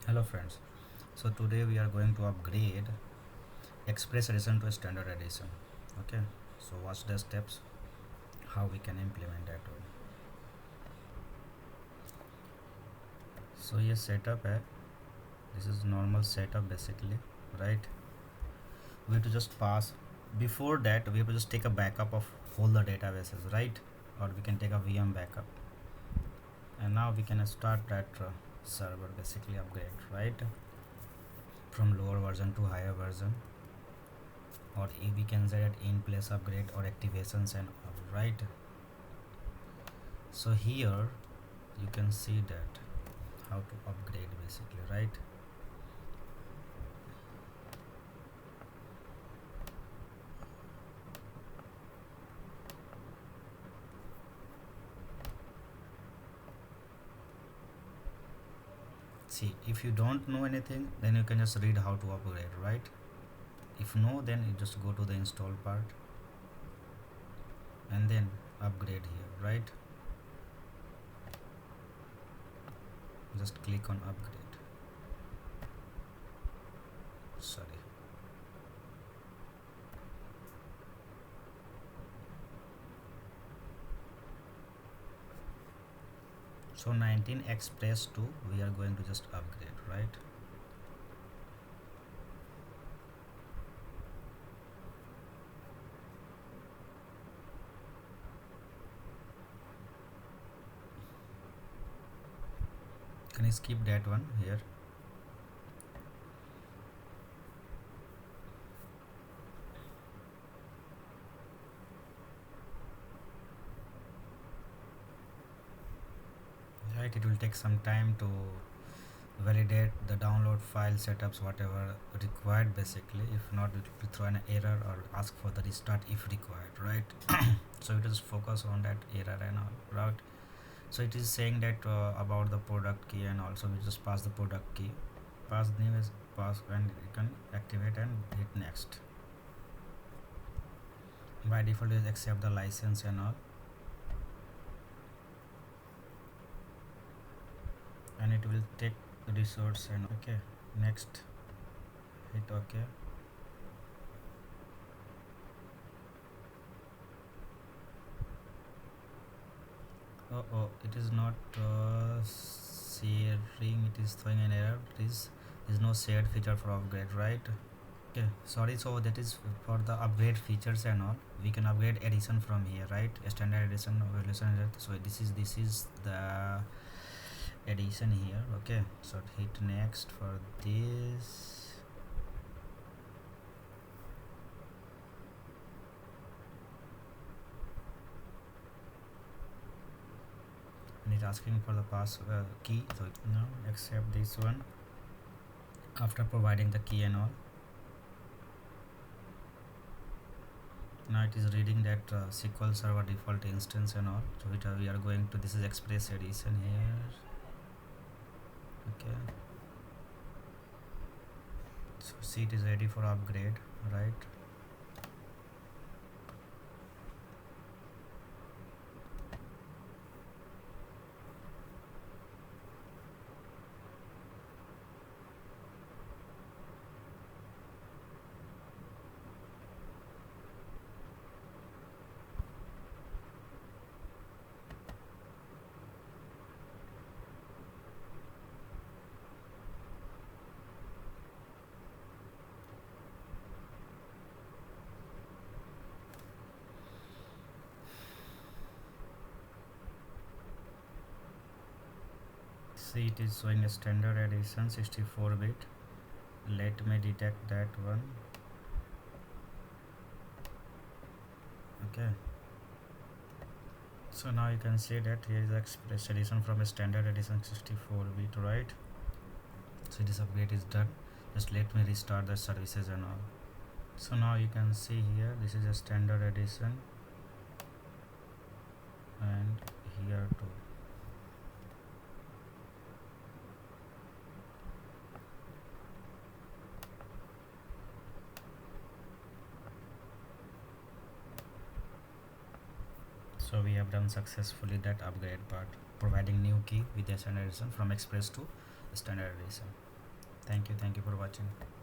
Hello friends, so today we are going to upgrade Express Edition to Standard Edition. Okay, so watch the steps how we can implement that one. So ये setup है, this is normal setup basically, right? We have to just pass, before that we have to just take a backup of all the databases, right? Or we can take a VM backup, and now we can start that server basically upgrade, right? From lower version to higher version, or we can say that in place upgrade or activations and all, right? So here you can see that how to upgrade basically, right? See, if you don't know anything, then you can just read how to upgrade, right? If no, then you just go to the install part and then upgrade here, right? Just click on upgrade. Sorry. So 19 Express 2 we are going to just upgrade, right? Can you skip that one here? Right, it will take some time to validate the download file setups whatever required basically. If not, it will throw an error or ask for the restart if required, right? So it is focus on that error and all, right? So it is saying that about the product key, and also we just pass the product key, pass name is pass, and you can activate and hit next. By default is accept the license and all, and it will take resource and okay, next, hit okay. Oh, it is not sharing, it is throwing an error. It is no shared feature for upgrade, right? Okay, sorry. So that is for the upgrade features and all. We can upgrade edition from here, right? Standard edition, evolution. So this is the edition here. Okay, so hit next for this. And it's asking for the pass key. So now accept this one after providing the key and all. Now it is reading that SQL Server default instance and all. So we are going to, this is Express Edition here. Okay, so see, it is ready for upgrade, right? See, it is showing a standard edition 64-bit. Let me detect that one. Okay, so now you can see that here is the Express Edition from a standard edition 64-bit, right? So this upgrade is done. Just let me restart the services and all. So now you can see here, this is a standard edition, and here too. So we have done successfully that upgrade part, providing new key with the standard edition from Express to standard edition. Thank you for watching.